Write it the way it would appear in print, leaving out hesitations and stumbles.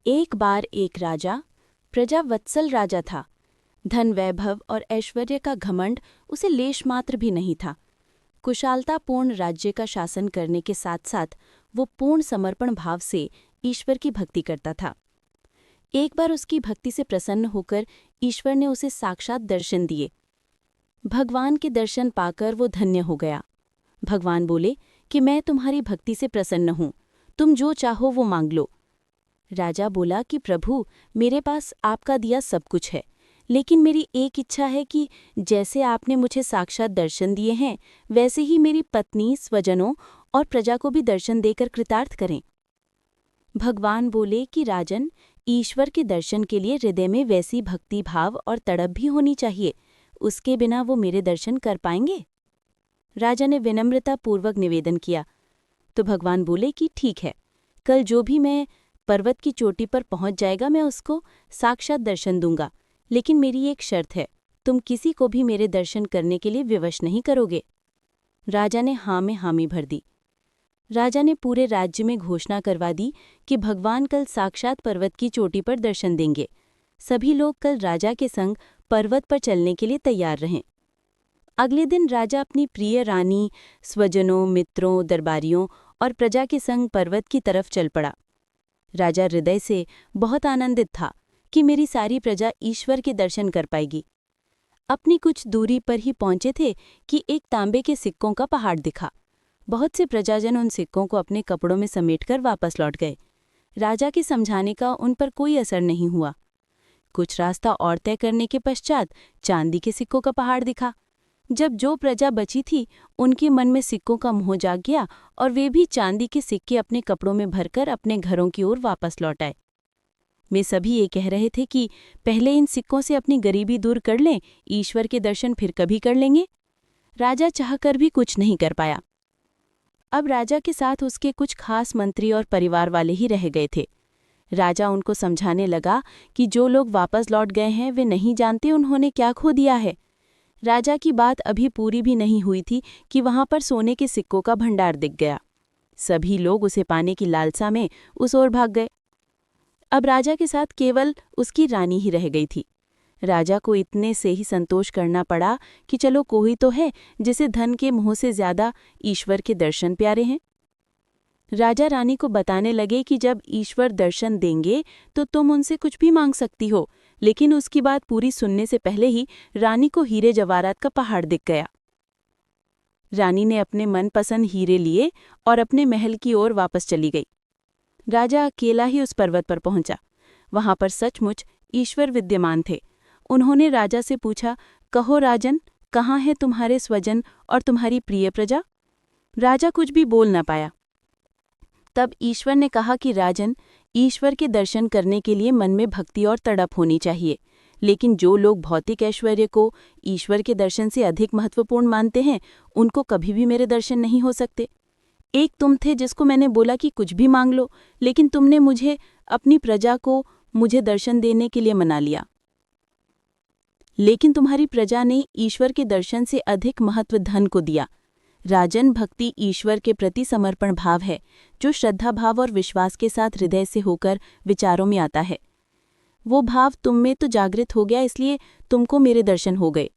एक बार एक राजा, प्रजावत्सल राजा था। धन, वैभव और ऐश्वर्य का घमंड उसे लेश मात्र भी नहीं था। कुशालतापूर्ण राज्य का शासन करने के साथ साथ वो पूर्ण समर्पण भाव से ईश्वर की भक्ति करता था। एक बार उसकी भक्ति से प्रसन्न होकर ईश्वर ने उसे साक्षात दर्शन दिए। भगवान के दर्शन पाकर वो धन्य हो गया। भगवान बोले कि मैं तुम्हारी भक्ति से प्रसन्न हूँ, तुम जो चाहो वो मांग लो। राजा बोला कि प्रभु, मेरे पास आपका दिया सब कुछ है, लेकिन मेरी एक इच्छा है कि जैसे आपने मुझे साक्षात दर्शन दिए हैं, वैसे ही मेरी पत्नी, स्वजनों और प्रजा को भी दर्शन देकर कृतार्थ करें। भगवान बोले कि राजन, ईश्वर के दर्शन के लिए हृदय में वैसी भक्ति भाव और तड़प भी होनी चाहिए, उसके बिना वो मेरे दर्शन कर पाएंगे। राजा ने विनम्रतापूर्वक निवेदन किया तो भगवान बोले कि ठीक है, कल जो भी मैं पर्वत की चोटी पर पहुंच जाएगा मैं उसको साक्षात दर्शन दूंगा, लेकिन मेरी एक शर्त है, तुम किसी को भी मेरे दर्शन करने के लिए विवश नहीं करोगे। राजा ने हाँ में हामी भर दी। राजा ने पूरे राज्य में घोषणा करवा दी कि भगवान कल साक्षात पर्वत की चोटी पर दर्शन देंगे। सभी लोग कल राजा के संग पर्वत पर चलने के लिए तैयार रहें। अगले दिन राजा अपनी प्रिय रानी, स्वजनों, मित्रों, दरबारियों और प्रजा के संग पर्वत की तरफ चल पड़ा। राजा हृदय से बहुत आनंदित था कि मेरी सारी प्रजा ईश्वर के दर्शन कर पाएगी। अपनी कुछ दूरी पर ही पहुंचे थे कि एक तांबे के सिक्कों का पहाड़ दिखा। बहुत से प्रजाजन उन सिक्कों को अपने कपड़ों में समेटकर वापस लौट गए। राजा के समझाने का उन पर कोई असर नहीं हुआ। कुछ रास्ता और तय करने के पश्चात चांदी के सिक्कों का पहाड़ दिखा। जब जो प्रजा बची थी, उनके मन में सिक्कों का मोह जाग गया और वे भी चांदी के सिक्के अपने कपड़ों में भरकर अपने घरों की ओर वापस लौट आए। वे सभी ये कह रहे थे कि पहले इन सिक्कों से अपनी गरीबी दूर कर लें, ईश्वर के दर्शन फिर कभी कर लेंगे। राजा चाहकर भी कुछ नहीं कर पाया। अब राजा के साथ उसके कुछ खास मंत्री और परिवार वाले ही रह गए थे। राजा उनको समझाने लगा कि जो लोग वापस लौट गए हैं वे नहीं जानते उन्होंने क्या खो दिया है। राजा की बात अभी पूरी भी नहीं हुई थी कि वहां पर सोने के सिक्कों का भंडार दिख गया। सभी लोग उसे पाने की लालसा में उस ओर भाग गए। अब राजा के साथ केवल उसकी रानी ही रह गई थी। राजा को इतने से ही संतोष करना पड़ा कि चलो कोई तो है जिसे धन के मोह से ज्यादा ईश्वर के दर्शन प्यारे हैं। राजा रानी को बताने लगे कि जब ईश्वर दर्शन देंगे तो तुम उनसे कुछ भी मांग सकती हो, लेकिन उसकी बात पूरी सुनने से पहले ही रानी को हीरे जवाहरात का पहाड़ दिख गया। रानी ने अपने मनपसंद हीरे लिए और अपने महल की ओर वापस चली गई। राजा अकेला ही उस पर्वत पर पहुंचा। वहां पर सचमुच ईश्वर विद्यमान थे। उन्होंने राजा से पूछा, कहो राजन, कहाँ है तुम्हारे स्वजन और तुम्हारी प्रिय प्रजा? राजा कुछ भी बोल न पाया। तब ईश्वर ने कहा कि राजन, ईश्वर के दर्शन करने के लिए मन में भक्ति और तड़प होनी चाहिए, लेकिन जो लोग भौतिक ऐश्वर्य को ईश्वर के दर्शन से अधिक महत्वपूर्ण मानते हैं, उनको कभी भी मेरे दर्शन नहीं हो सकते। एक तुम थे जिसको मैंने बोला कि कुछ भी मांग लो, लेकिन तुमने मुझे, अपनी प्रजा को मुझे दर्शन देने के लिए मना लिया। लेकिन तुम्हारी प्रजा ने ईश्वर के दर्शन से अधिक महत्व धन को दिया। राजन, भक्ति ईश्वर के प्रति समर्पण भाव है, जो श्रद्धा भाव और विश्वास के साथ हृदय से होकर विचारों में आता है। वो भाव तुम में तो जागृत हो गया, इसलिए तुमको मेरे दर्शन हो गए।